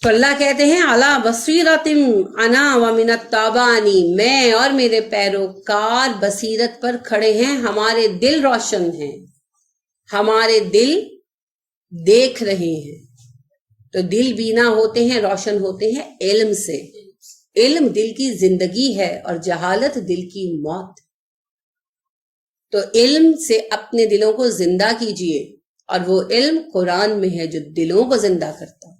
تو اللہ کہتے ہیں علی بصیرتم انا ومن التابعین، میں اور میرے پیروکار بصیرت پر کھڑے ہیں، ہمارے دل روشن ہیں، ہمارے دل دیکھ رہے ہیں۔ تو دل بینا ہوتے ہیں، روشن ہوتے ہیں علم سے۔ علم دل کی زندگی ہے اور جہالت دل کی موت۔ تو علم سے اپنے دلوں کو زندہ کیجئے، اور وہ علم قرآن میں ہے جو دلوں کو زندہ کرتا ہے۔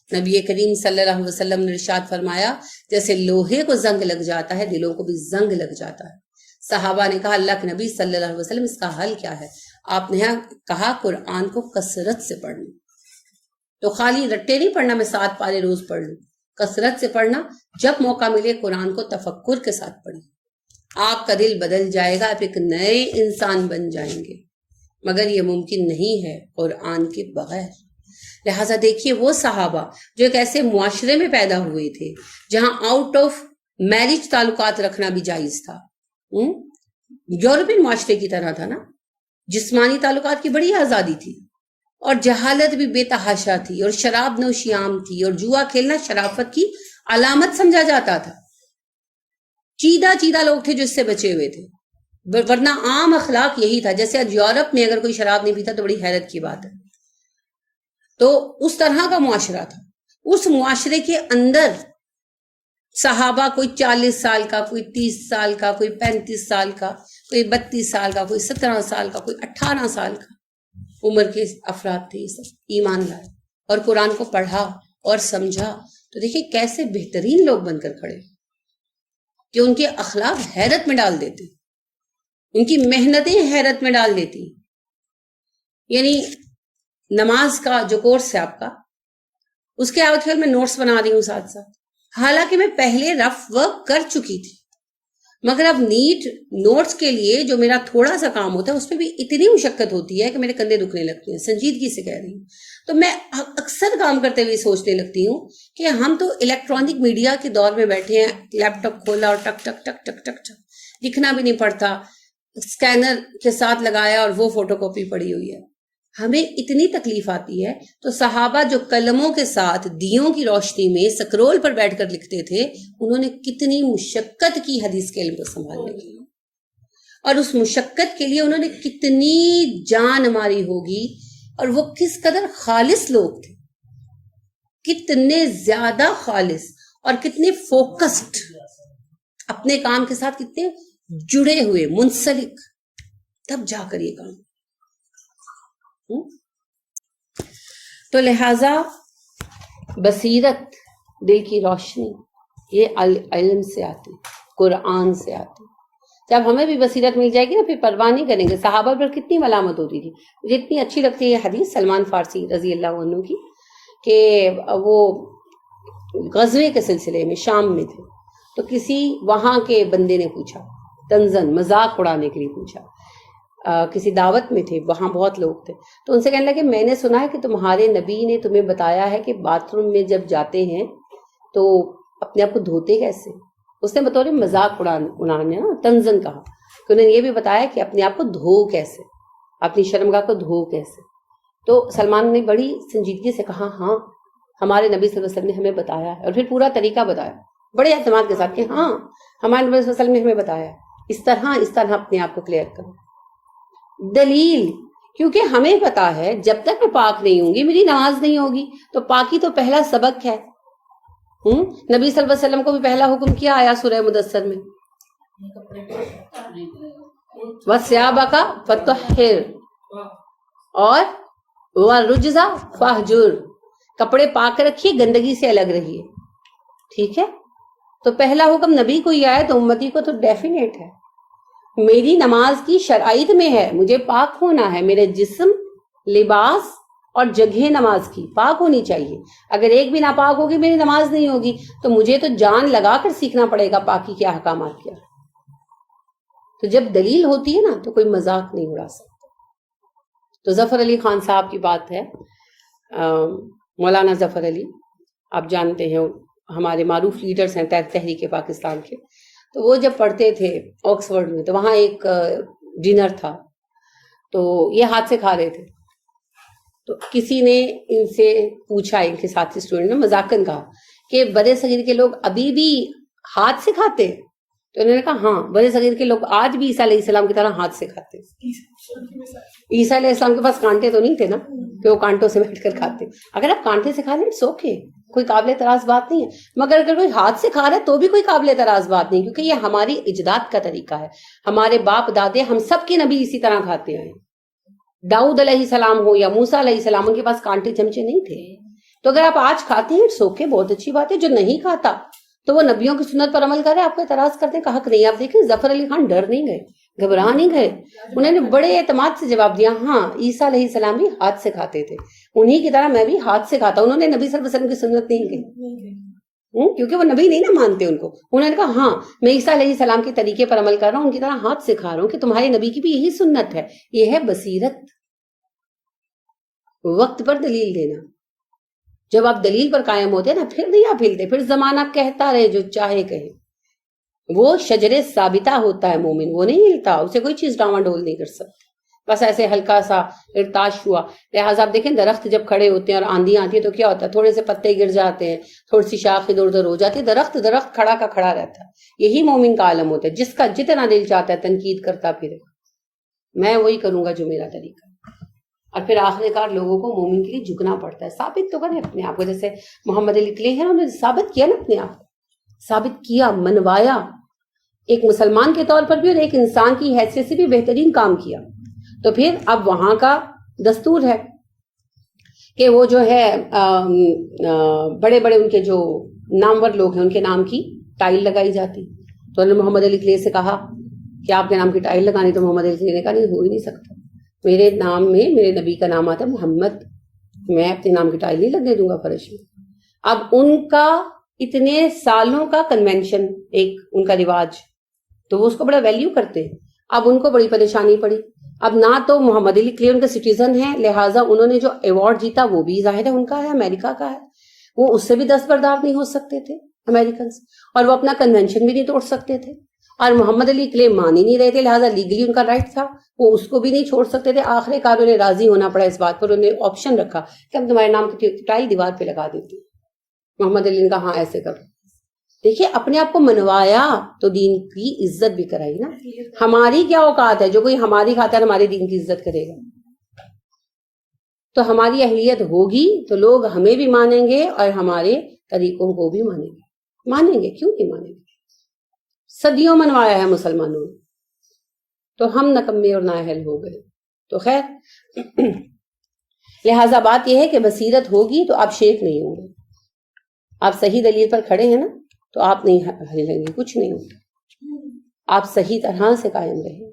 نبی کریم صلی اللہ علیہ وسلم نے ارشاد فرمایا جیسے لوہے کو زنگ لگ جاتا ہے دلوں کو بھی زنگ لگ جاتا ہے۔ صحابہ نے کہا اللہ کے نبی صلی اللہ علیہ وسلم اس کا حل کیا ہے؟ آپ نے کہا قرآن کو کثرت سے پڑھنا۔ تو خالی رٹے نہیں پڑھنا میں 7 پارے روز پڑھ لوں، کثرت سے پڑھنا، جب موقع ملے قرآن کو تفکر کے ساتھ پڑھیں، آپ کا دل بدل جائے گا، آپ ایک نئے انسان بن جائیں گے، مگر یہ ممکن نہیں ہے قرآن کے بغیر۔ لہٰذا دیکھیے وہ صحابہ جو ایک ایسے معاشرے میں پیدا ہوئے تھے جہاں آؤٹ آف میرج تعلقات رکھنا بھی جائز تھا، یورپین معاشرے کی طرح تھا نا، جسمانی تعلقات کی بڑی آزادی تھی، اور جہالت بھی بے تحاشا تھی، اور شراب نوشی عام تھی، اور جوا کھیلنا شرافت کی علامت سمجھا جاتا تھا۔ چیدہ لوگ تھے جو اس سے بچے ہوئے تھے، ورنہ عام اخلاق یہی تھا۔ جیسے آج یورپ میں اگر کوئی شراب نہیں پیتا تو بڑی حیرت کی بات ہے۔ تو اس طرح کا معاشرہ تھا۔ اس معاشرے کے اندر صحابہ کوئی 40 سال کا، کوئی 30 سال کا، کوئی 35 سال کا، کوئی 32 سال کا، کوئی 17 سال کا، کوئی 18 سال کا عمر کے افراد تھے، یہ سب ایمان لائے اور قرآن کو پڑھا اور سمجھا۔ تو دیکھیں کیسے بہترین لوگ بن کر کھڑے کہ ان کے اخلاق حیرت میں ڈال دیتے، ان کی محنتیں حیرت میں ڈال دیتی۔ یعنی نماز کا جو کورس ہے آپ کا، اس کے آؤٹ میں نوٹس بنا رہی ہوں ساتھ ساتھ، حالانکہ میں پہلے رف ورک کر چکی تھی، مگر اب نیٹ نوٹس کے لیے جو میرا تھوڑا سا کام ہوتا ہے اس پہ بھی اتنی مشقت ہوتی ہے کہ میرے کندھے دکھنے لگتے ہیں، سنجیدگی سے کہہ رہی ہوں۔ تو میں اکثر کام کرتے ہوئے سوچنے لگتی ہوں کہ ہم تو الیکٹرانک میڈیا کے دور میں بیٹھے ہیں، لیپ ٹاپ کھولا اور ٹک ٹک ٹک ٹک ٹک ٹک، لکھنا بھی نہیں پڑتا، اسکینر کے ساتھ لگایا اور وہ فوٹو کاپی پڑی ہوئی ہے، ہمیں اتنی تکلیف آتی ہے۔ تو صحابہ جو قلموں کے ساتھ دیوں کی روشنی میں سکرول پر بیٹھ کر لکھتے تھے، انہوں نے کتنی مشقت کی حدیث کے علم کو سنبھالنے کے لیے، اور اس مشقت کے لیے انہوں نے کتنی جان ماری ہوگی، اور وہ کس قدر خالص لوگ تھے، کتنے زیادہ خالص اور کتنے فوکسڈ، اپنے کام کے ساتھ کتنے جڑے ہوئے، منسلک، تب جا کر یہ کام۔ تو لہذا بصیرت، دل کی روشنی، یہ علم سے آتی، قرآن سے آتی۔ جب ہمیں بھی بصیرت مل جائے گی نا پھر پرواہ نہیں کریں گے۔ صحابہ پر کتنی ملامت ہوتی تھی، مجھے اتنی اچھی لگتی ہے یہ حدیث سلمان فارسی رضی اللہ عنہ کی، کہ وہ غزوے کے سلسلے میں شام میں تھے، تو کسی وہاں کے بندے نے پوچھا، تنزن مذاق اڑانے کے لیے پوچھا، کسی دعوت میں تھے، وہاں بہت لوگ تھے، تو ان سے کہنے لگے میں نے سنا ہے کہ تمہارے نبی نے تمہیں بتایا ہے کہ باتھ روم میں جب جاتے ہیں تو اپنے آپ کو دھوتے کیسے؟ اس نے بطور مذاق اڑانے تنزن کہا کہ انہوں نے یہ بھی بتایا کہ اپنے آپ کو دھو کیسے، اپنی شرمگاہ کو دھو کیسے۔ تو سلمان نے بڑی سنجیدگی سے کہا ہاں ہمارے نبی صلی اللہ علیہ وسلم نے ہمیں بتایا ہے، اور پھر پورا طریقہ بتایا بڑے اعتماد کے ساتھ کہ ہاں ہمارے نبی صلی اللہ علیہ وسلم نے ہمیں بتایا ہے، اس طرح اپنے آپ کو کلیئر کرو۔ دلیل، کیونکہ ہمیں پتا ہے جب تک میں پاک نہیں ہوں گی میری نماز نہیں ہوگی، تو پاکی تو پہلا سبق ہے۔ نبی صلی اللہ علیہ وسلم کو بھی پہلا حکم کیا آیا سورہ مدثر میں، وَثِيَابَكَ فَطَهِّرْ اور وَالرُّجْزَ فَاهْجُرْ، کپڑے پاک رکھیے، گندگی سے الگ رہیے، ٹھیک ہے؟ تو پہلا حکم نبی کو ہی آیا تو امتی کو تو ڈیفینیٹ ہے۔ میری نماز کی شرائط میں ہے، مجھے پاک ہونا ہے، میرے جسم، لباس اور جگہ نماز کی پاک ہونی چاہیے۔ اگر ایک بھی ناپاک ہوگی میری نماز نہیں ہوگی، تو مجھے تو جان لگا کر سیکھنا پڑے گا پاکی کے احکامات کیا۔ تو جب دلیل ہوتی ہے نا تو کوئی مذاق نہیں اڑا سکتا۔ تو ظفر علی خان صاحب کی بات ہے، مولانا ظفر علی آپ جانتے ہیں ہمارے معروف لیڈرز ہیں تحریک پاکستان کے، تو وہ جب پڑھتے تھے آکسفورڈ میں تو وہاں ایک ڈنر تھا، تو یہ ہاتھ سے کھا رہے تھے، تو کسی نے ان سے پوچھا، ان کے ساتھی اسٹوڈنٹ نے مذاقن کہا کہ برے صغیر کے لوگ ابھی بھی ہاتھ سے کھاتے ہیں؟ تو انہوں نے کہا ہاں، برے صغیر کے لوگ آج بھی عیسیٰ علیہ السلام کی طرح ہاتھ سے کھاتے ہیں۔ عیسیٰ علیہ السلام کے پاس کانٹے تو نہیں تھے نا کہ وہ کانٹوں سے بیٹھ کر کھاتے۔ اگر آپ کانٹے سے کھا لیں اٹس اوکے، کوئی قابل اعتراض بات نہیں ہے، مگر اگر کوئی ہاتھ سے کھا رہا ہے تو بھی کوئی قابل اعتراض بات نہیں، کیونکہ یہ ہماری اجداد کا طریقہ ہے۔ ہمارے باپ دادے ہم سب کے نبی اسی طرح کھاتے ہیں۔ داؤد علیہ السلام ہو یا موسیٰ علیہ السلام، ان کے پاس کانٹے چمچے نہیں تھے۔ تو اگر آپ آج کھاتے ہیں اٹس اوکے، بہت اچھی بات ہے۔ جو نہیں کھاتا تو وہ نبیوں کی سنت پر عمل کرے، آپ کو اعتراض کرنے کا حق نہیں۔ آپ دیکھیں ظفر علی خان ڈر نہیں گئے، گھبرا نہیں گئے، انہوں نے بڑے اعتماد سے جواب دیا ہاں عیسیٰ علیہ السلام بھی ہاتھ سے کھاتے تھے، انہی کی طرح میں بھی ہاتھ سے کھاتا ہوں۔ انہوں نے نبی صلی اللہ علیہ وسلم کی سنت نہیں کی، کیونکہ وہ نبی نہیں نا مانتے ان کو۔ انہوں نے کہا ہاں میں عیسیٰ علیہ السلام کے طریقے پر عمل کر رہا ہوں، ان کی طرح ہاتھ سے کھا رہا ہوں کہ تمہارے نبی کی بھی یہی سنت ہے۔ یہ ہے بصیرت، وقت پر دلیل دینا۔ جب آپ دلیل پر قائم ہوتے ہیں نا، پھر نہیں آپ ہلتے، پھر زمانہ کہتا رہے جو چاہے کہے۔ وہ شجر ثابتہ ہوتا ہے مومن، وہ نہیں ہلتا، اسے کوئی چیز ڈاواں ڈول نہیں کر سکتی، بس ایسے ہلکا سا ارتاش ہوا۔ لہٰذا آپ دیکھیں درخت جب کھڑے ہوتے ہیں اور آندھی آتی ہے تو کیا ہوتا ہے، تھوڑے سے پتے گر جاتے ہیں، تھوڑی سی شاخ ادھر ادھر ہو جاتی ہے، درخت کھڑا کا کھڑا رہتا ہے۔ یہی مومن کا عالم ہوتا ہے، جس کا جتنا دل چاہتا ہے تنقید کرتا پھرے، میں وہی کروں گا جو میرا طریقہ۔ اور پھر آخر کار لوگوں کو مومن کے لیے جھکنا پڑتا ہے، ثابت تو کریں اپنے آپ کو۔ جیسے محمد علی کلے ہیں، انہوں نے ثابت کیا نا اپنے آپ کو، ثابت کیا، منوایا، ایک مسلمان کے طور پر بھی اور ایک انسان کی حیثیت سے بھی بہترین کام کیا۔ تو پھر اب وہاں کا دستور ہے کہ وہ جو ہے بڑے بڑے ان کے جو نامور لوگ ہیں ان کے نام کی ٹائل لگائی جاتی۔ تو انہوں نے محمد علی کلے سے کہا کہ آپ کے نام کی ٹائل لگانی، تو محمد علی کلے نے کہا نہیں، ہو ہی نہیں سکتا، میرے نام میں میرے نبی کا نام آتا ہے محمد، میں اپنے نام کی ٹائل نہیں لگنے دوں گا فرش میں۔ اب ان کا اتنے سالوں کا کنونشن، ایک ان کا رواج، تو وہ اس کو بڑا ویلیو کرتے ہیں۔ اب ان کو بڑی پریشانی پڑی، اب نہ تو محمد علی کلے ان کا سٹیزن ہے، لہٰذا انہوں نے جو ایوارڈ جیتا وہ بھی ظاہر ہے ان کا ہے، امریکہ کا ہے، وہ اس سے بھی دستبردار نہیں ہو سکتے تھے امریکنز، اور وہ اپنا کنونشن بھی نہیں توڑ سکتے تھے، اور محمد علی کلے مان ہی نہیں رہے تھے، لہٰذا لیگلی ان کا رائٹ تھا، وہ اس کو بھی نہیں چھوڑ سکتے تھے۔ آخر کار انہیں راضی ہونا پڑا اس بات پر، انہوں نے آپشن رکھا کہ ہم تمہارے نام کی ٹائل دیوار پہ لگا دیتے ہیں۔ محمد علی نے کہا ہاں ایسے کرو۔ دیکھیے اپنے آپ کو منوایا تو دین کی عزت بھی کرائی نا۔ ہماری کیا اوقات ہے، جو کوئی ہماری کھاتا ہے ہمارے دین کی عزت کرے گا؟ تو ہماری اہلیت ہوگی تو لوگ ہمیں بھی مانیں گے اور ہمارے طریقوں کو بھی مانیں گے۔ مانیں گے کیوں نہیں مانیں گے؟ صدیوں منوایا ہے مسلمانوں نے، تو ہم نکمے اور نااہل ہو گئے۔ تو خیر لہٰذا بات یہ ہے کہ بصیرت ہوگی تو آپ شیخ نہیں ہوں گے، آپ صحیح دلیل پر کھڑے ہیں نا تو آپ نہیں ہلیں گے، کچھ نہیں ہوگا، آپ صحیح طرح سے قائم رہیں گے۔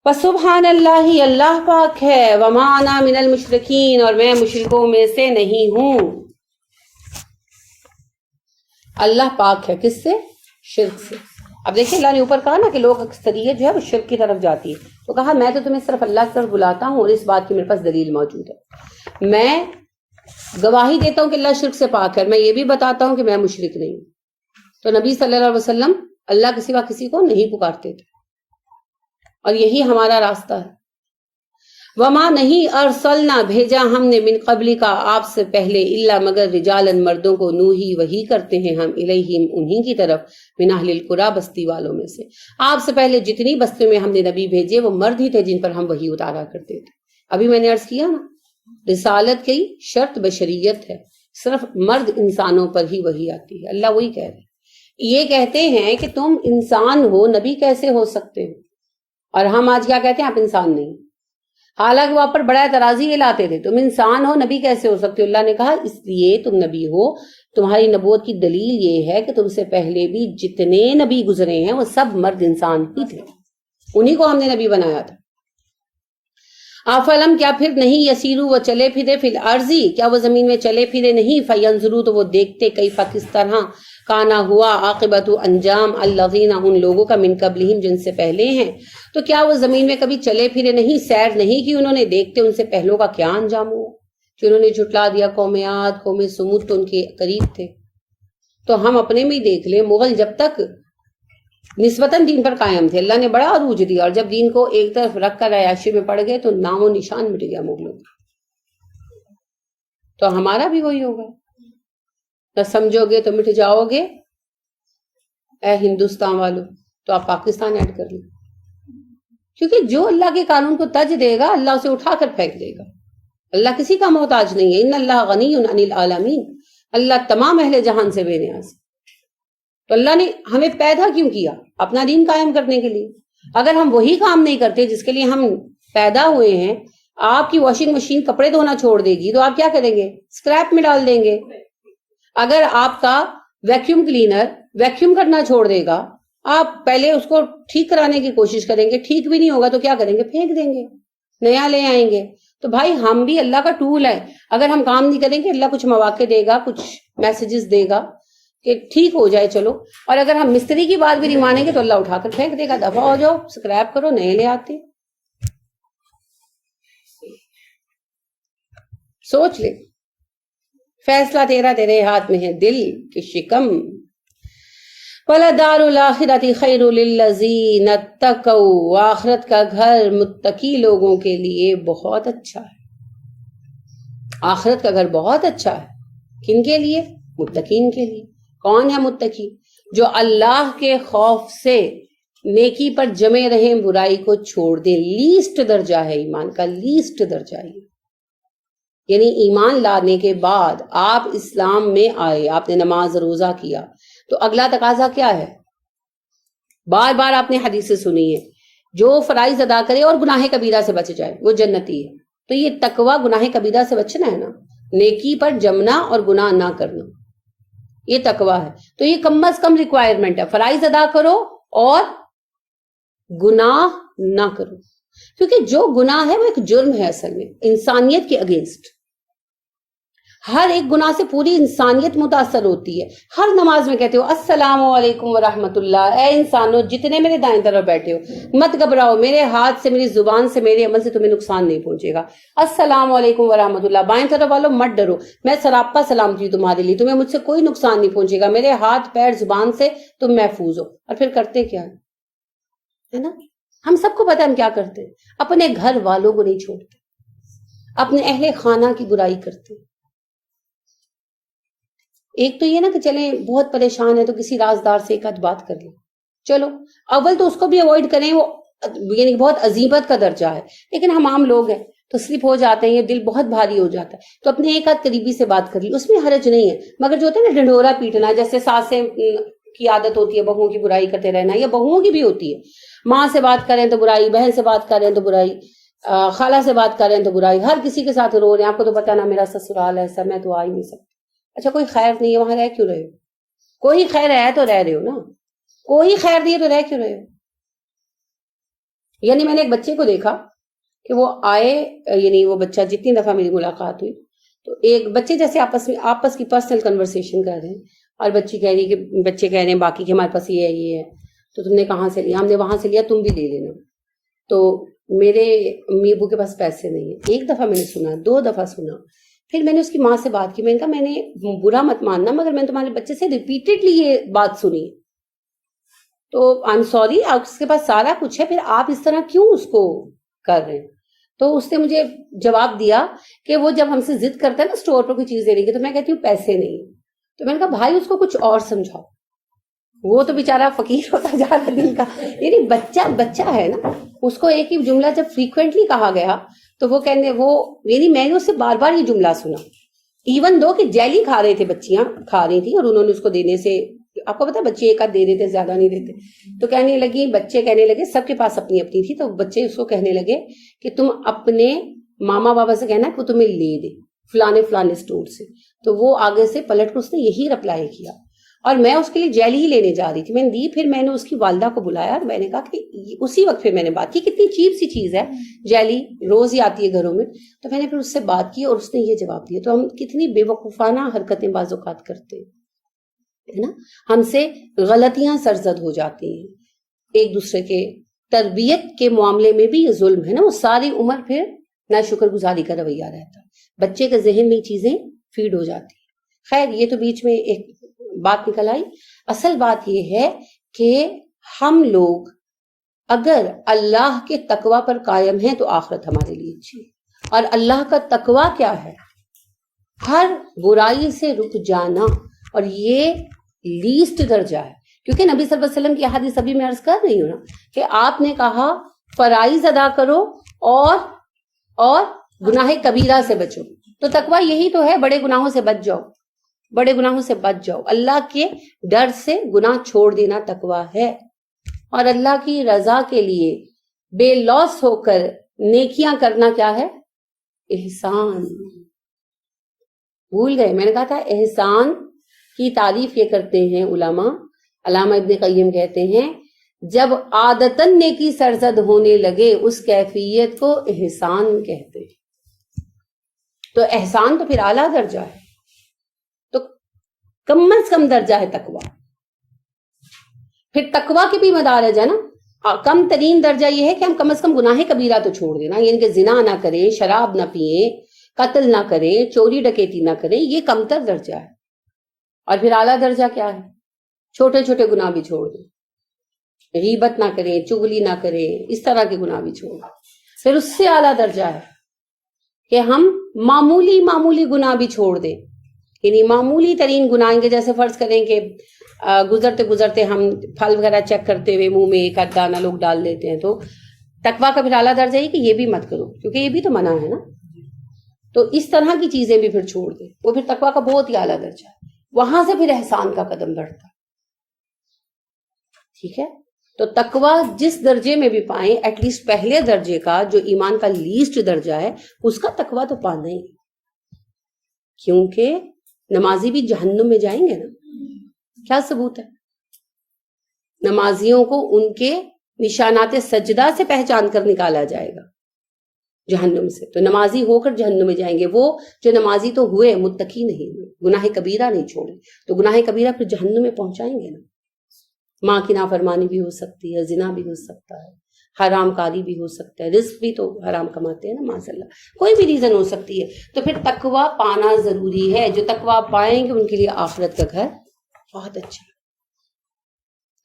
فسبحان اللہ، اللہ پاک ہے، وما انا من المشرکین، اور میں مشرکوں میں سے نہیں ہوں۔ اللہ پاک ہے کس سے؟ شرک سے۔ اب دیکھیں اللہ نے اوپر کہا نا کہ لوگ اکثریت جو ہے وہ شرک کی طرف جاتی ہے، تو کہا میں تو تمہیں صرف اللہ کی طرف بلاتا ہوں اور اس بات کی میرے پاس دلیل موجود ہے، میں گواہی دیتا ہوں کہ اللہ شرک سے پاک ہے، میں یہ بھی بتاتا ہوں کہ میں مشرک نہیں ہوں۔ تو نبی صلی اللہ علیہ وسلم اللہ کے سوا کسی کو نہیں پکارتے تھے، اور یہی ہمارا راستہ ہے۔ وما نہیں ارسلنا، بھیجا ہم نے، من قبل کا، آپ سے پہلے، الا مگر رجالن، مردوں کو، نوحی وحی کرتے ہیں ہم، الیہم انہی کی طرف، من اہل القری، بستی والوں میں سے۔ آپ سے پہلے جتنی بستیوں میں ہم نے نبی بھیجے وہ مرد ہی تھے جن پر ہم وحی اتارا کرتے تھے۔ ابھی میں نے عرض کیا نا رسالت کی شرط بشریت ہے، صرف مرد انسانوں پر ہی وحی آتی ہے۔ اللہ وہی کہہ رہے ہیں، یہ کہتے ہیں کہ تم انسان ہو، نبی کیسے ہو سکتے ہو؟ اور ہم آج کیا کہتے ہیں؟ آپ انسان نہیں، حالانکہ وہ آپ پر بڑا اعتراض ہی لاتے تھے، تم انسان ہو، نبی کیسے ہو سکتے ہو؟ اللہ نے کہا اس لیے تم نبی ہو، تمہاری نبوت کی دلیل یہ ہے کہ تم سے پہلے بھی جتنے نبی گزرے ہیں وہ سب مرد انسان ہی تھے، انہی کو ہم نے نبی بنایا تھا۔ آفلم، کیا پھر نہیں، یسیرو، وہ چلے پھرے، فی الارضی، کیا وہ زمین میں چلے پھرے نہیں، فینظرو، تو وہ دیکھتے، کیف، کس طرح، کانا ہوا، عاقبت، انجام، الذین، ان لوگوں کا، من قبلہم، جن سے پہلے ہیں۔ تو کیا وہ زمین میں کبھی چلے پھرے نہیں، سیر نہیں کی انہوں نے، دیکھتے ان سے پہلوں کا کیا انجام ہوا، کہ انہوں نے جھٹلا دیا قوم عاد، قوم سمود تو ان کے قریب تھے۔ تو ہم اپنے میں ہی دیکھ لیں، مغل جب تک نسبتاً دین پر قائم تھے, اللہ نے بڑا عروج دیا, اور جب دین کو ایک طرف رکھ کر عیاشی میں پڑ گئے تو نام و نشان مٹ گیا مغلوں کا. تو ہمارا بھی وہی ہوگا, نہ سمجھو گے تو مٹ جاؤ گے اے ہندوستان والوں, تو آپ پاکستان ایڈ کر لیں, کیونکہ جو اللہ کے قانون کو تج دے گا اللہ اسے اٹھا کر پھینک دے گا. اللہ کسی کا محتاج نہیں ہے. ان اللہ غنی عن العالمین, اللہ تمام اہل جہان سے بے نیاز. تو اللہ نے ہمیں پیدا کیوں کیا؟ اپنا دین قائم کرنے کے لیے. اگر ہم وہی کام نہیں کرتے جس کے لیے ہم پیدا ہوئے ہیں, آپ کی واشنگ مشین کپڑے دھونا چھوڑ دے گی تو آپ کیا کریں گے؟ اسکریپ میں ڈال دیں گے. اگر آپ کا ویکیوم کلینر ویکیوم کرنا چھوڑ دے گا, آپ پہلے اس کو ٹھیک کرانے کی کوشش کریں گے, ٹھیک بھی نہیں ہوگا تو کیا کریں گے؟ پھینک دیں گے, نیا لے آئیں گے. تو بھائی ہم بھی اللہ کا ٹول ہے. اگر ہم کام نہیں کریں گے اللہ کچھ مواقع دے گا, کچھ میسیجز دے گا کہ ٹھیک ہو جائے چلو, اور اگر ہم مستری کی بات بھی نہیں مانیں گے تو اللہ اٹھا کر پھینک دے گا, دفعہ ہو جاؤ, اسکریپ کرو, نئے لے آتے. سوچ لے, فیصلہ تیرا, تیرے ہاتھ میں ہے دل کی شکم. وَلَدَارُ الْآخِرَةِ خَيْرٌ لِلَّذِينَ اتَّقَوْا, آخرت کا گھر متقی لوگوں کے لیے بہت اچھا ہے. آخرت کا گھر بہت اچھا ہے. کن کے لیے؟ متقین کے لیے. کون ہے متقی؟ جو اللہ کے خوف سے نیکی پر جمے رہیں, برائی کو چھوڑ دیں. لیسٹ درجہ ہے ایمان کا, لیسٹ درجہ ہے. یعنی ایمان لانے کے بعد آپ اسلام میں آئے, آپ نے نماز روزہ کیا, تو اگلا تقاضا کیا ہے؟ بار بار آپ نے حدیثیں سنی ہے, جو فرائض ادا کرے اور گناہ کبیرہ سے بچ جائے وہ جنتی ہے. تو یہ تقوی گناہ کبیرہ سے بچنا ہے نا, نیکی پر جمنا اور گناہ نہ کرنا, یہ تقوی ہے. تو یہ کم از کم ریکوائرمنٹ ہے, فرائض ادا کرو اور گناہ نہ کرو. کیونکہ جو گناہ ہے وہ ایک جرم ہے اصل میں انسانیت کے اگینسٹ. ہر ایک گناہ سے پوری انسانیت متاثر ہوتی ہے. ہر نماز میں کہتے ہو السلام علیکم ورحمۃ اللہ, اے انسانوں جتنے میرے دائیں طرف بیٹھے ہو مت گھبراؤ, میرے ہاتھ سے, میری زبان سے, میرے عمل سے تمہیں نقصان نہیں پہنچے گا. السلام علیکم ورحمۃ اللہ, بائیں طرف والوں مت ڈرو, میں سراپا سلامتی تمہارے لیے, تمہیں مجھ سے کوئی نقصان نہیں پہنچے گا, میرے ہاتھ پیر زبان سے تم محفوظ ہو. اور پھر کرتے کیا ہے نا, ہم سب کو پتا ہم کیا کرتے ہیں, اپنے گھر والوں کو نہیں چھوڑتے, اپنے اہل خانہ کی برائی کرتے. ایک تو یہ نا کہ چلیں بہت پریشان ہے تو کسی رازدار سے ایک آدھ بات کر لیں, چلو اول تو اس کو بھی اوائڈ کریں, وہ یعنی بہت عزیمت کا درجہ ہے. لیکن ہم عام لوگ ہیں تو سلپ ہو جاتے ہیں, یہ دل بہت بھاری ہو جاتا ہے, تو اپنے ایک آدھ قریبی سے بات کر لی, اس میں حرج نہیں ہے. مگر جو ہوتا ہے نا ڈنڈورا پیٹنا, جیسے ساسیں کی عادت ہوتی ہے بہوؤں کی برائی کرتے رہنا, یا بہوؤں کی بھی ہوتی ہے, ماں سے بات کریں تو برائی, بہن سے بات کریں تو برائی, خالہ سے بات کریں تو برائی, ہر کسی کے ساتھ رو رہے ہیں, آپ کو تو پتا نا میرا سسرال ایسا, میں تو آ ہی نہیں سکتا. اچھا کوئی خیر نہیں ہے وہاں, رہ کیوں رہے ہو؟ کوئی خیر ہے تو رہ رہے ہو نا, کوئی خیر نہیں ہے تو رہ کیوں رہے ہو؟ یعنی میں نے ایک بچے کو دیکھا کہ وہ آئے, یعنی وہ بچہ جتنی دفعہ میری ملاقات ہوئی تو ایک بچے جیسے آپس کی پرسنل کنورسیشن کر رہے ہیں, اور بچے کہہ رہے ہیں باقی کہ ہمارے پاس یہ ہے, تو تم نے کہاں سے لیا؟ ہم نے وہاں سے لیا, تم بھی لے لینا. تو میرے امی ابو کے پاس پیسے نہیں ہیں. ایک دفعہ میں نے سنا, دو دفعہ سنا, پھر میں نے اس کی ماں سے بات کی, میں نے کہا میں نے برا مت ماننا مگر میں نے تمہارے بچے سے ریپیٹڈلی یہ بات سنی, تو آئی ایم سوری, آپ اس کے پاس سارا کچھ ہے, پھر آپ اس طرح کیوں اس کو کر رہے ہیں؟ تو اس نے مجھے جواب دیا کہ وہ جب ہم سے ضد کرتا ہے نا اسٹور پر کوئی چیز دینے کی, تو میں کہتی ہوں پیسے نہیں. تو میں نے کہا بھائی اس کو کچھ اور سمجھاؤ, وہ تو بیچارہ فقیر ہوتا جا رہا دن کا. یعنی بچہ ہے نا, اس کو ایک ہی جملہ جب فریکوینٹلی کہا گیا تو وہ یعنی میں نے اس سے بار بار یہ جملہ سنا, ایون دو کہ جیلی کھا رہے تھے, بچیاں کھا رہی تھیں, اور انہوں نے اس کو دینے سے, آپ کو پتا بچے ایک آدھ دے دیتے, زیادہ نہیں دیتے, تو بچے کہنے لگے, سب کے پاس اپنی اپنی تھی, تو بچے اس کو کہنے لگے کہ تم اپنے ماما بابا سے کہنا کہ وہ تمہیں لے دے فلانے اسٹور سے. تو وہ آگے سے پلٹ کر اس نے یہی رپلائی کیا, اور میں اس کے لیے جیلی ہی لینے جا رہی تھی, میں نے دی. پھر میں نے اس کی والدہ کو بلایا اور میں نے کہا کہ اسی وقت پھر میں نے بات کی, کتنی چیپ سی چیز ہے جیلی, روز ہی آتی ہے گھروں میں. تو میں نے پھر اس سے بات کی اور اس نے یہ جواب دیا. تو ہم کتنی بے وقوفانہ حرکتیں بعض اوقات کرتے ہیں نا, ہم سے غلطیاں سرزد ہو جاتی ہیں. ایک دوسرے کے تربیت کے معاملے میں بھی یہ ظلم ہے نا, وہ ساری عمر پھر نہ شکر گزاری کا رویہ رہتا ہے, بچے کے ذہن میں چیزیں فیڈ ہو جاتی ہیں. خیر یہ تو بیچ میں ایک بات نکل آئی. اصل بات یہ ہے کہ ہم لوگ اگر اللہ کے تقوی پر قائم ہیں تو آخرت ہمارے لیے اچھی ہے. اور اللہ کا تقوی کیا ہے؟ ہر برائی سے رک جانا، اور یہ لیسٹ درجہ ہے. کیونکہ نبی صلی اللہ علیہ وسلم کی حدیث ابھی میں عرض کر رہی ہوں نا کہ آپ نے کہا فرائض ادا کرو اور گناہ کبیرہ سے بچو. تو تقوی یہی تو ہے، بڑے گناہوں سے بچ جاؤ، بڑے گناہوں سے بچ جاؤ. اللہ کے ڈر سے گناہ چھوڑ دینا تقوی ہے. اور اللہ کی رضا کے لیے بے لوث ہو کر نیکیاں کرنا کیا ہے؟ احسان. بھول گئے، میں نے کہا تھا احسان کی تعریف یہ کرتے ہیں علماء. علامہ ابن قیم کہتے ہیں جب عادتاً نیکی سرزد ہونے لگے اس کیفیت کو احسان کہتے ہیں. تو احسان تو پھر اعلیٰ درجہ ہے، تو کم از کم درجہ ہے تقوی. پھر تقوی کے بھی مدارج ہے نا. کم ترین درجہ یہ ہے کہ ہم کم از کم گناہ کبیرہ تو چھوڑ دینا، یعنی کہ زنا نہ کریں، شراب نہ پیئیں، قتل نہ کریں، چوری ڈکیتی نہ کریں. یہ کم تر درجہ ہے. اور پھر اعلیٰ درجہ کیا ہے؟ چھوٹے چھوٹے گناہ بھی چھوڑ دیں، غیبت نہ کریں، چغلی نہ کریں، اس طرح کے گناہ بھی چھوڑ دیں. پھر اس سے اعلیٰ درجہ ہے کہ ہم معمولی گناہ بھی چھوڑ دیں. یعنی معمولی ترین گناہ کے جیسے فرض کریں کہ گزرتے ہم پھل وغیرہ چیک کرتے ہوئے منہ میں ایک دانہ لوگ ڈال دیتے ہیں. تو تقویٰ کا پھر اعلیٰ درجہ ہے کہ یہ بھی مت کرو، کیونکہ یہ بھی تو منع ہے نا. تو اس طرح کی چیزیں بھی پھر چھوڑ دیں، وہ پھر تقویٰ کا بہت ہی اعلیٰ درجہ ہے. وہاں سے پھر احسان کا قدم بڑھتا. ٹھیک ہے. تو تقویٰ جس درجے میں بھی پائیں، ایٹ لیسٹ پہلے درجے کا جو ایمان کا لیسٹ درجہ ہے اس کا تقویٰ تو پانا ہی، کیونکہ نمازی بھی جہنم میں جائیں گے نا. کیا ثبوت ہے؟ نمازیوں کو ان کے نشانات سجدہ سے پہچان کر نکالا جائے گا جہنم سے. تو نمازی ہو کر جہنم میں جائیں گے وہ جو نمازی تو ہوئے متقی نہیں ہوئے، گناہ کبیرہ نہیں چھوڑے. تو گناہ کبیرہ پھر جہنم میں پہنچائیں گے نا. ماں کی نافرمانی بھی ہو سکتی ہے، زنا بھی ہو سکتا ہے، حرام کاری بھی ہو سکتا ہے، رزق بھی تو حرام کماتے ہیں نا معاذ اللہ. کوئی بھی ریزن ہو سکتی ہے. تو پھر تقویٰ پانا ضروری ہے. جو تقویٰ پائیں گے ان کے لیے آخرت کا گھر بہت اچھا ہے.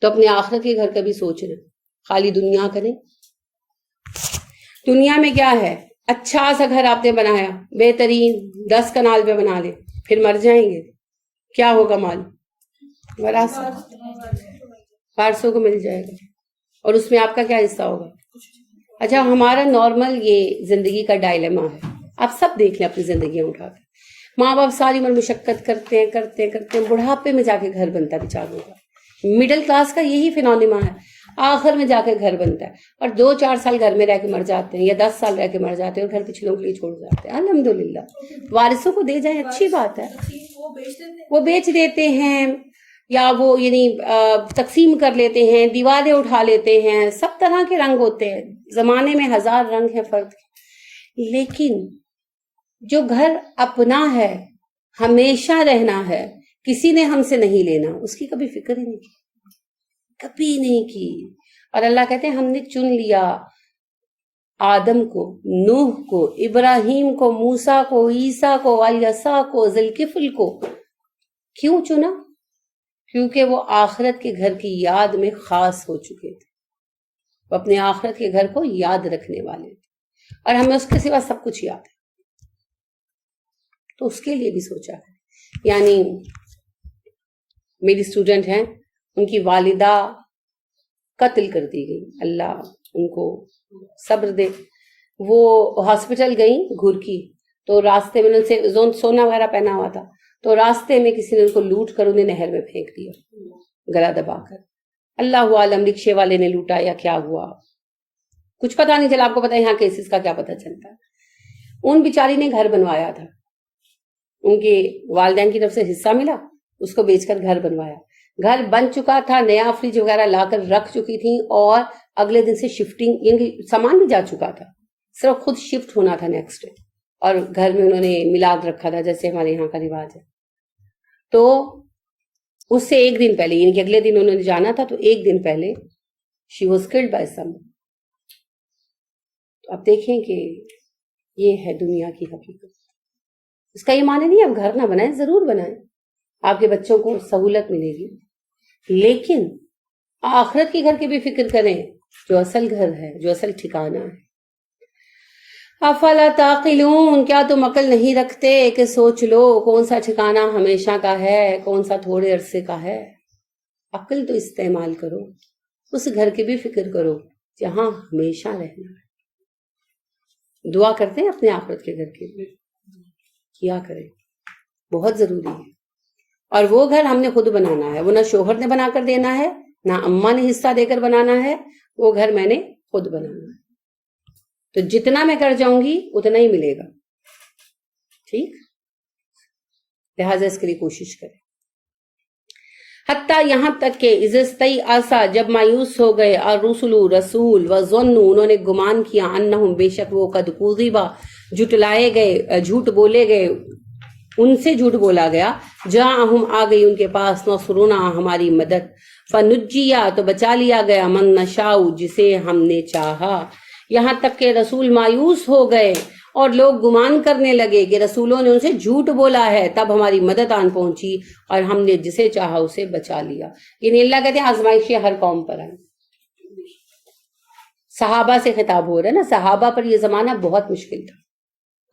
تو اپنے آخرت کے گھر کا بھی سوچ رہے، خالی دنیا کا نہیں. دنیا میں کیا ہے؟ اچھا سا گھر آپ نے بنایا، بہترین 10 کنال پہ بنا لے، پھر مر جائیں گے، کیا ہوگا؟ مال وراثت، وارثوں کو مل جائے گا، اور اس میں آپ کا کیا حصہ ہوگا؟ اچھا، ہمارا نارمل یہ زندگی کا ڈائلیما ہے. آپ سب دیکھ لیں اپنی زندگیاں اٹھا کے. ماں باپ ساری عمر مشقت کرتے ہیں، بڑھاپے میں جا کے گھر بنتا بیچاروں کا. مڈل کلاس کا یہی فینومینا ہے، آخر میں جا کے گھر بنتا ہے، اور 2-4 سال گھر میں رہ کے مر جاتے ہیں، یا 10 سال رہ کے مر جاتے ہیں، اور گھر پچھلوں کے لیے چھوڑ جاتے ہیں. الحمدللہ وارثوں کو دے جائیں، اچھی بات ہے. وہ بیچ دیتے ہیں، یا وہ یعنی تقسیم کر لیتے ہیں، دیواریں اٹھا لیتے ہیں. سب طرح کے رنگ ہوتے ہیں، زمانے میں 1000 رنگ ہیں فرد کے. لیکن جو گھر اپنا ہے، ہمیشہ رہنا ہے، کسی نے ہم سے نہیں لینا، اس کی کبھی فکر ہی نہیں کی، کبھی نہیں کی. اور اللہ کہتے ہیں ہم نے چن لیا آدم کو، نوح کو، ابراہیم کو، موسیٰ کو، عیسیٰ کو، الیسع کو، ذوالکفل کو. کیوں چنا؟ کیونکہ وہ آخرت کے گھر کی یاد میں خاص ہو چکے تھے، وہ اپنے آخرت کے گھر کو یاد رکھنے والے تھے، اور ہمیں اس کے سوا سب کچھ یاد ہے. تو اس کے لیے بھی سوچا ہے. یعنی میری اسٹوڈنٹ ہیں، ان کی والدہ قتل کر دی گئی، اللہ ان کو صبر دے. وہ ہاسپٹل گئیں گھر کی، تو راستے میں ان سے سونا وغیرہ پہنا ہوا تھا، تو راستے میں کسی نے ان کو لوٹ کر انہیں نہر میں پھینک دیا گلا دبا کر. اللہ عالم رکشے والے نے لوٹا یا کیا ہوا، کچھ پتا نہیں چلا. آپ کو پتا ہے یہاں کیسز کا کیا پتا چلتا ہے. ان بیچاری نے گھر بنوایا تھا، ان کے والدین کی طرف سے حصہ ملا، اس کو بیچ کر گھر بنوایا. گھر بن چکا تھا، نیا فریج وغیرہ لا کر رکھ چکی تھی، اور اگلے دن سے شفٹنگ، یعنی سامان بھی جا چکا تھا، صرف خود شفٹ ہونا تھا نیکسٹ ڈے. اور گھر میں انہوں نے میلاد رکھا تھا جیسے ہمارے یہاں کا رواج ہے. تو اس سے ایک دن پہلے، یعنی کہ اگلے دن انہوں نے جانا تھا، تو ایک دن پہلے she was killed by some. تو آپ دیکھیں کہ یہ ہے دنیا کی حقیقت. اس کا یہ معنی نہیں آپ گھر نہ بنائیں، ضرور بنائیں، آپ کے بچوں کو سہولت ملے گی، لیکن آخرت کے گھر کی بھی فکر کریں جو اصل گھر ہے، جو اصل ٹھکانہ ہے۔ افلا تعقلون، کیا تم عقل نہیں رکھتے کہ سوچ لو کون سا ٹھکانہ ہمیشہ کا ہے، کون سا تھوڑے عرصے کا ہے۔ عقل تو استعمال کرو، اس گھر کی بھی فکر کرو جہاں ہمیشہ رہنا ہے۔ دعا کرتے ہیں اپنے آخرت کے گھر کے لیے، کیا کریں، بہت ضروری ہے۔ اور وہ گھر ہم نے خود بنانا ہے، وہ نہ شوہر نے بنا کر دینا ہے، نہ اماں نے حصہ دے کر بنانا ہے، وہ گھر میں نے خود بنانا ہے۔ تو جتنا میں کر جاؤں گی اتنا ہی ملے گا، ٹھیک؟ لہٰذا اس کے لیے کوشش کریں۔ حتیٰ یہاں تک کہ اذستئی آسا، جب مایوس ہو گئے، اور رسول وظنوا، انہوں نے گمان کیا، انہم، بے شک وہ، قد کذبا، جھٹلائے گئے، جھوٹ بولے گئے، ان سے جھوٹ بولا گیا، جاءہم، آ گئی ان کے پاس، نصرنا، ہماری مدد، فنجیا، تو بچا لیا گیا، من نشاء، جسے ہم نے چاہا۔ یہاں تک کہ رسول مایوس ہو گئے اور لوگ گمان کرنے لگے کہ رسولوں نے ان سے جھوٹ بولا ہے، تب ہماری مدد آن پہنچی اور ہم نے جسے چاہا اسے بچا لیا۔ یعنی اللہ کہتے ہیں آزمائشیں ہر قوم پر آئیں۔ صحابہ سے خطاب ہو رہا ہے نا، صحابہ پر یہ زمانہ بہت مشکل تھا،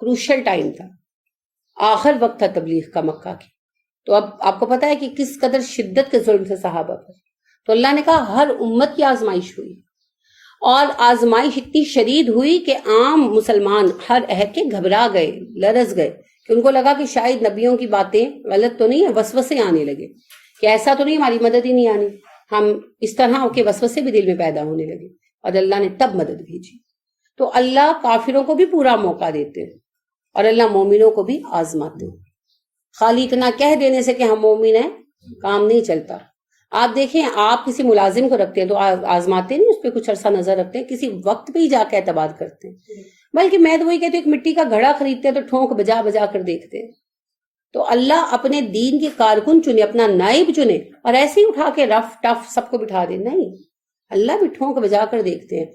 کروشل ٹائم تھا، آخر وقت تھا تبلیغ کا مکہ کی۔ تو اب آپ کو پتا ہے کہ کس قدر شدت کے ظلم تھے صحابہ پر۔ تو اللہ نے کہا ہر امت کی آزمائش ہوئی، اور آزمائش اتنی شدید ہوئی کہ عام مسلمان ہر عہد کے گھبرا گئے، لرز گئے، کہ ان کو لگا کہ شاید نبیوں کی باتیں غلط تو نہیں ہے، وسوسے آنے لگے کہ ایسا تو نہیں ہماری مدد ہی نہیں آنی، ہم اس طرح کے وسوسے بھی دل میں پیدا ہونے لگے، اور اللہ نے تب مدد بھیجی۔ تو اللہ کافروں کو بھی پورا موقع دیتے ہیں اور اللہ مومنوں کو بھی آزماتے ہیں۔ خالی اتنا کہہ دینے سے کہ ہم مومن ہیں کام نہیں چلتا۔ آپ دیکھیں، آپ کسی ملازم کو رکھتے ہیں تو آزماتے نہیں، اس پہ کچھ عرصہ نظر رکھتے ہیں، کسی وقت پہ ہی جا کے اعتبار کرتے ہیں۔ بلکہ میں تو وہی کہتی ہوں، ایک مٹی کا گھڑا خریدتے ہیں تو ٹھونک بجا بجا کر دیکھتے ہیں۔ تو اللہ اپنے دین کے کارکن چنے، اپنا نائب چنے، اور ایسے ہی اٹھا کے رف ٹف سب کو بٹھا دے، نہیں، اللہ بھی ٹھونک بجا کر دیکھتے ہیں۔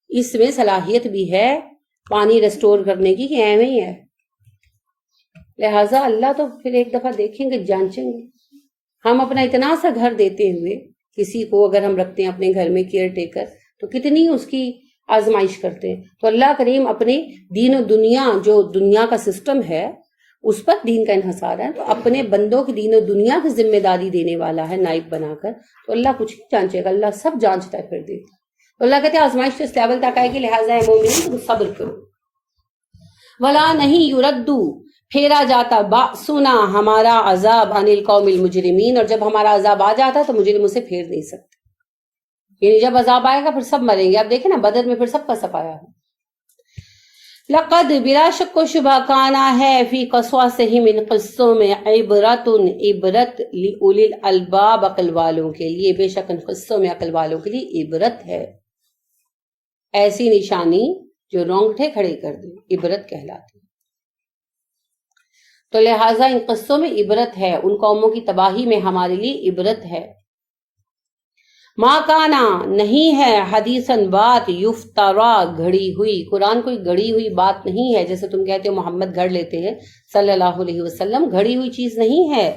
اس میں صلاحیت بھی ہے پانی ریسٹور کرنے کی کہ ایویں ہی ہے، لہٰذا اللہ تو پھر ایک دفعہ دیکھیں گے، جانچیں گے۔ ہم اپنا اتنا سا گھر دیتے ہوئے کسی کو اگر ہم رکھتے ہیں اپنے گھر میں کیئر ٹیکر، تو کتنی اس کی آزمائش کرتے ہیں۔ تو اللہ کریم اپنے دین و دنیا، جو دنیا کا سسٹم ہے اس پر دین کا انحصار ہے، تو اپنے بندوں کی دین و دنیا کی ذمہ داری دینے والا ہے نائب بنا کر، تو اللہ کچھ نہیں جانچے گا، اللہ سب جانچتا ہے پھر دیتا۔ تو اللہ کہتے ہیں آزمائش تو اس لیول تک آئے گی، لہٰذا مومنین تم صبر کرو۔ ولا نہیں یردو، پھیرا جاتا، باسنا، ہمارا عذاب، عن القوم المجرمین، اور جب ہمارا عذاب آ جاتا تو مجرم اسے پھیر نہیں سکتے۔ یعنی جب عذاب آئے گا پھر سب مریں گے۔ اب دیکھیں نا بدر میں پھر سب کا سب آیا ہے۔ لقد، بلا شک و شبہ، کانا ہے، فی قصصہم، ان قصوں میں، عبرت، عبرت، لأولی الالباب، عقل والوں کے لیے، بے شک ان قصوں میں عقل والوں کے لیے عبرت ہے، ایسی نشانی جو رونگٹے کھڑے کر دے، عبرت کہلاتی۔ تو لہٰذا ان قصوں میں عبرت ہے، ان قوموں کی تباہی میں ہمارے لیے عبرت ہے۔ ما کانا، نہیں ہے، حدیثاً، بات، یفترا، گھڑی ہوئی، قرآن کوئی گھڑی ہوئی بات نہیں ہے، جیسے تم کہتے ہو محمد گھڑ لیتے ہیں صلی اللہ علیہ وسلم، گھڑی ہوئی چیز نہیں ہے۔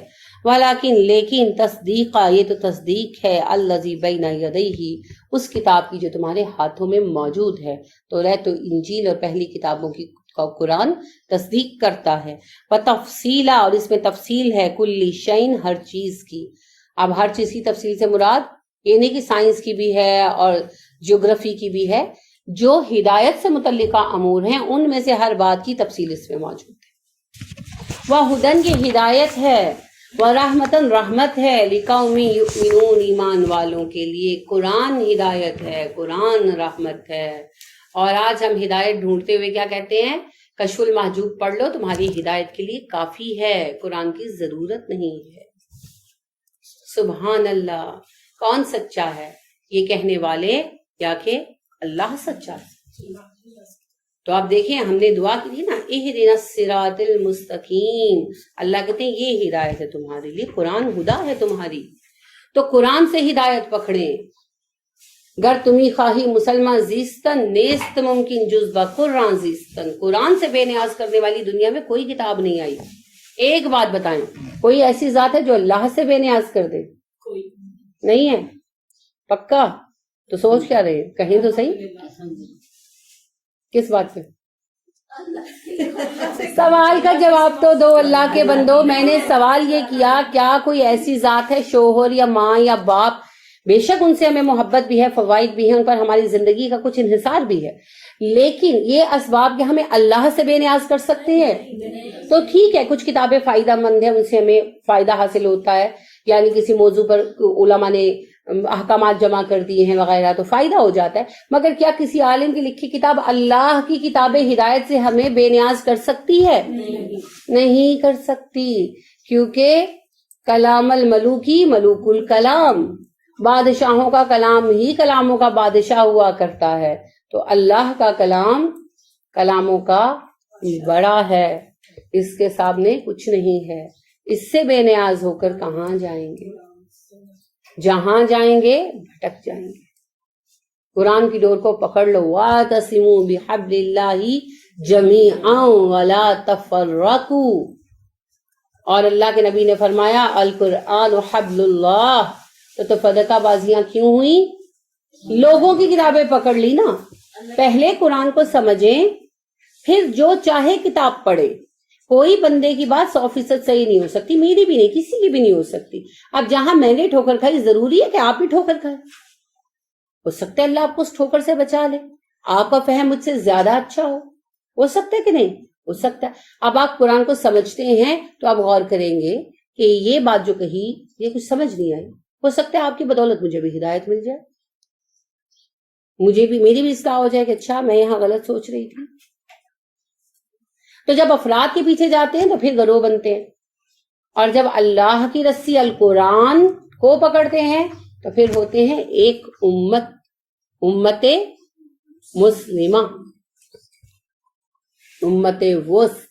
ولیکن، لیکن، تصدیقہ، یہ تو تصدیق ہے، الذی بین یدیہ، اس کتاب کی جو تمہارے ہاتھوں میں موجود ہے۔ توریت و انجیل اور پہلی کتابوں کی قرآن تصدیق کرتا ہے۔ وتفصیلا، اور اس میں تفصیل ہے، کل شیء، ہر چیز کی۔ اب ہر چیز کی تفصیل سے مراد یہ نہیں کہ سائنس کی بھی ہے اور جیوگرافی کی بھی ہے، جو ہدایت سے متعلقہ امور ہیں ان میں سے ہر بات کی تفصیل اس میں موجود ہے۔ وہدن، کی ہدایت ہے، ورحمتن، رحمت ہے، لقوم یؤمنون، ایمان والوں کے لیے۔ قرآن ہدایت ہے، قرآن رحمت ہے۔ اور آج ہم ہدایت ڈھونڈتے ہوئے کیا کہتے ہیں؟ کشف المحجوب پڑھ لو، تمہاری ہدایت کے لیے کافی ہے، قرآن کی ضرورت نہیں ہے۔ سبحان اللہ، کون سچا ہے، یہ کہنے والے یا کہ اللہ سچا ہے؟ تو آپ دیکھیں، ہم نے دعا کی تھی نا، اہدنا الصراط المستقیم، اللہ کہتے ہیں یہ ہدایت ہے تمہارے لیے، قرآن ہدا ہے تمہاری۔ تو قرآن سے ہدایت پکڑیں، گر تمہیں خواہی مسلمان زیستن، نیست ممکن جز با قرآن زیستن، قرآن سے بے نیاز کرنے والی دنیا میں کوئی کتاب نہیں آئی۔ ایک بات بتائیں، کوئی ایسی ذات ہے جو اللہ سے بے نیاز کر دے؟ کوئی نہیں ہے۔ پکا؟ تو سوچ کیا رہے، کہیں تو صحیح کس بات پہ؟ سوال کا جواب تو دو اللہ کے بندو. میں نے سوال یہ کیا کیا کوئی ایسی ذات ہے، شوہر یا ماں یا باپ، بے شک ان سے ہمیں محبت بھی ہے، فوائد بھی ہیں، ان پر ہماری زندگی کا کچھ انحصار بھی ہے، لیکن یہ اسباب کہ ہمیں اللہ سے بے نیاز کر سکتے ہیں؟ تو ٹھیک ہے، کچھ کتابیں فائدہ مند ہیں، ان سے ہمیں فائدہ حاصل ہوتا ہے، یعنی کسی موضوع پر علماء نے احکامات جمع کر دیے ہیں وغیرہ تو فائدہ ہو جاتا ہے، مگر کیا کسی عالم کی لکھی کتاب اللہ کی کتاب ہدایت سے ہمیں بے نیاز کر سکتی ہے؟ نہیں کر سکتی، کیونکہ کلام الملوکی ملوک الکلام، بادشاہوں کا کلام ہی کلاموں کا بادشاہ ہوا کرتا ہے، تو اللہ کا کلام کلاموں کا بڑا ہے، اس کے سامنے کچھ نہیں ہے. اس سے بے نیاز ہو کر کہاں جائیں گے؟ جہاں جائیں گے بھٹک جائیں گے. قرآن کی ڈور کو پکڑ لو، وَاعْتَصِمُوا بِحَبْلِ اللَّهِ جَمِيعًا وَلَا تَفَرَّقُوا. اور اللہ کے نبی نے فرمایا القرآن حبل اللہ. تو فدقہ بازیاں کیوں ہوئی؟ لوگوں کی کتابیں پکڑ لی نا. پہلے قرآن کو سمجھیں، پھر جو چاہے کتاب پڑھے. کوئی بندے کی بات 100% صحیح نہیں ہو سکتی، میری بھی نہیں، کسی کی بھی نہیں ہو سکتی. اب جہاں میں نے ٹھوکر کھائی، ضروری ہے کہ آپ بھی ٹھوکر کھائیں؟ ہو سکتا ہے اللہ آپ کو اس ٹھوکر سے بچا لے، آپ کا فہم مجھ سے زیادہ اچھا ہو سکتا ہے کہ نہیں؟ ہو سکتا ہے. اب آپ قرآن کو سمجھتے ہیں تو آپ غور کریں گے کہ یہ بات جو کہی یہ کچھ سمجھ نہیں آئی، ہو سکتا ہے آپ کی بدولت مجھے بھی ہدایت مل جائے، مجھے بھی میری بھی اصلاح ہو جائے کہ اچھا میں یہاں غلط سوچ رہی تھی. تو جب افراد کے پیچھے جاتے ہیں تو پھر گروہ بنتے ہیں، اور جب اللہ کی رسی القرآن کو پکڑتے ہیں تو پھر ہوتے ہیں ایک امت مسلمہ، امت وسط.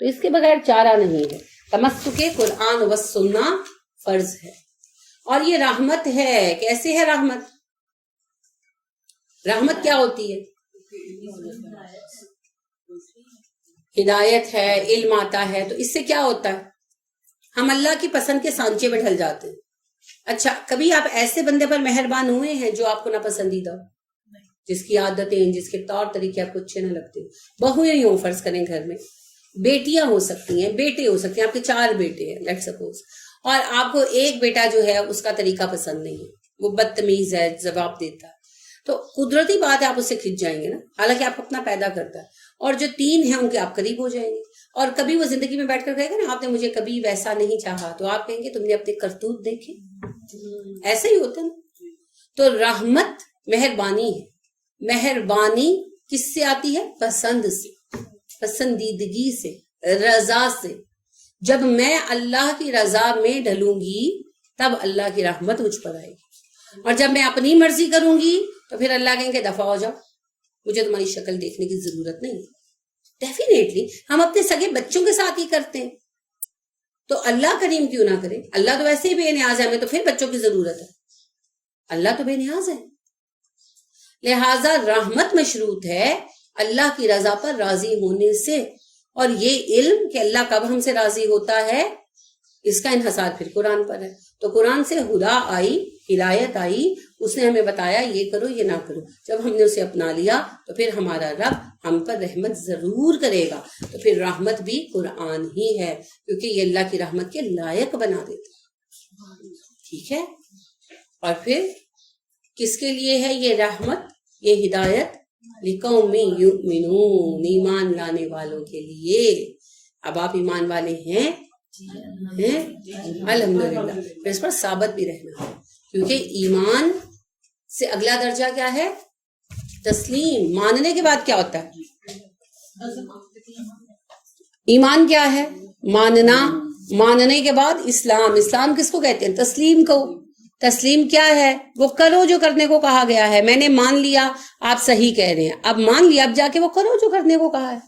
تو اس کے بغیر چارہ نہیں ہے. تمسک قرآن و سنہ فرض ہے. اور یہ رحمت ہے. کیسے ہے رحمت؟ رحمت کیا ہوتی ہے؟ ہدایت ہے، علم آتا ہے. تو اس سے کیا ہوتا ہے؟ ہم اللہ کی پسند کے سانچے میں ڈھل جاتے ہیں. اچھا، کبھی آپ ایسے بندے پر مہربان ہوئے ہیں جو آپ کو ناپسندیدہ ہو، جس کی عادتیں، جس کے طور طریقے آپ کو اچھے نہ لگتے؟ بہویں ہی ہوں فرض کریں گھر میں، بیٹیاں ہو سکتی ہیں، بیٹے ہو سکتے ہیں، آپ کے 4 بیٹے ہیں لیٹ سپوز، اور آپ کو ایک بیٹا جو ہے اس کا طریقہ پسند نہیں ہے، وہ بدتمیز ہے، جواب دیتا ہے، تو قدرتی بات ہے آپ اس سے کھنچ جائیں گے نا، حالانکہ آپ اپنا پیدا کرتا ہے. اور جو 3 ہیں ان کے آپ قریب ہو جائیں گے. اور کبھی وہ زندگی میں بیٹھ کر کہے گا نا آپ نے مجھے کبھی ویسا نہیں چاہا، تو آپ کہیں گے تم نے اپنے کرتوت دیکھے. ایسا ہی ہوتا ہے. تو رحمت مہربانی ہے. مہربانی کس سے آتی ہے؟ پسند سے، پسندیدگی سے، رضا سے. جب میں اللہ کی رضا میں ڈھلوں گی تب اللہ کی رحمت مجھ پر آئے گی. اور جب میں اپنی مرضی کروں گی تو پھر اللہ کہیں گے دفع ہو جاؤ، مجھے تمہاری شکل دیکھنے کی ضرورت نہیں. ڈیفینیٹلی ہم اپنے سگے بچوں کے ساتھ ہی کرتے ہیں، تو اللہ کریم کیوں نہ کرے؟ اللہ تو ویسے ہی بے نیاز ہے، ہمیں تو پھر بچوں کی ضرورت ہے. اللہ تو بے نیاز ہے. لہذا رحمت مشروط ہے اللہ کی رضا پر راضی ہونے سے. اور یہ علم کہ اللہ کب ہم سے راضی ہوتا ہے، اس کا انحصار پھر قرآن پر ہے. تو قرآن سے ہدا آئی، ہدایت آئی، اس نے ہمیں بتایا یہ کرو یہ نہ کرو. جب ہم نے اسے اپنا لیا تو پھر ہمارا رب ہم پر رحمت ضرور کرے گا. تو پھر رحمت بھی قرآن ہی ہے، کیونکہ یہ اللہ کی رحمت کے لائق بنا دیتا. ٹھیک ہے. اور پھر کس کے لیے ہے یہ رحمت، یہ ہدایت؟ لِقَوْمٍ يُؤْمِنُونَ، ایمان لانے والوں کے لیے. اب آپ ایمان والے ہیں؟ الحمدللہ. پھر اس پر ثابت بھی رہنا ہے، کیونکہ ایمان سے اگلا درجہ کیا ہے؟ تسلیم. ماننے کے بعد کیا ہوتا ہے؟ ایمان کیا ہے؟ ماننا. ماننے کے بعد اسلام. اسلام کس کو کہتے ہیں؟ تسلیم کو. تسلیم کیا ہے؟ وہ کرو جو کرنے کو کہا گیا ہے. میں نے مان لیا، آپ صحیح کہہ رہے ہیں، اب مان لیا، اب جا کے وہ کرو جو کرنے کو کہا ہے.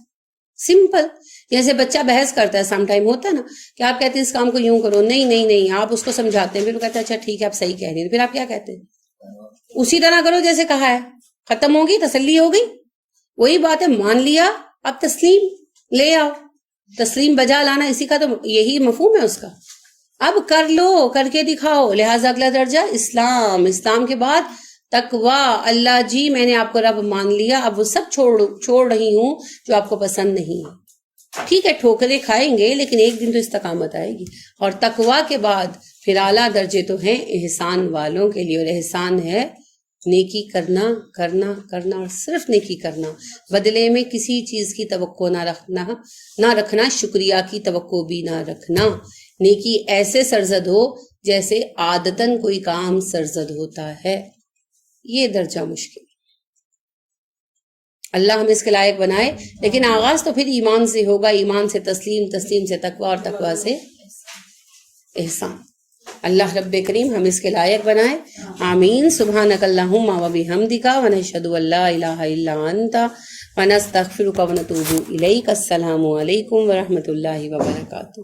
سمپل. جیسے بچہ بحث کرتا ہے، سم ٹائم ہوتا ہے نا کہ آپ کہتے ہیں اس کام کو یوں کرو، نہیں نہیں نہیں، آپ اس کو سمجھاتے ہیں، پھر وہ کہتے ہیں اچھا ٹھیک ہے آپ صحیح کہہ رہے ہیں، پھر آپ کیا کہتے ہیں؟ اسی طرح کرو جیسے کہا ہے. ختم ہوگی، تسلی ہو گئی. وہی بات ہے، مان لیا، اب تسلیم لے آؤ. تسلیم بجا لانا، اسی کا تو یہی مفہوم ہے اس کا. اب کر لو، کر کے دکھاؤ. لہٰذا اگلا درجہ اسلام. اسلام کے بعد تقوی. اللہ جی میں نے آپ کو رب مان لیا، اب وہ سب چھوڑ رہی ہوں جو آپ کو پسند نہیں ہے. ٹھیک ہے ٹھوکریں کھائیں گے لیکن ایک دن تو استقامت آئے گی. اور تقوی کے بعد پھر اعلیٰ درجے تو ہیں احسان والوں کے لیے، اور احسان ہے نیکی کرنا کرنا کرنا اور صرف نیکی کرنا، بدلے میں کسی چیز کی توقع نہ رکھنا، شکریہ کی توقع بھی نہ رکھنا. نیکی ایسے سرزد ہو جیسے عادتاً کوئی کام سرزد ہوتا ہے. یہ درجہ مشکل. اللہ ہمیں اس کے لائق بنائے. لیکن آغاز تو پھر ایمان سے ہوگا، ایمان سے تسلیم، تسلیم سے تقوی اور تقوی سے احسان. اللہ رب کریم ہم اس کے لائق بنائے. آمین. سبحانک اللہم و بحمدک ونشہد ان لا الہ الا انت ونستغفرک ونتوب الیک. السلام علیکم ورحمۃ اللہ وبرکاتہ.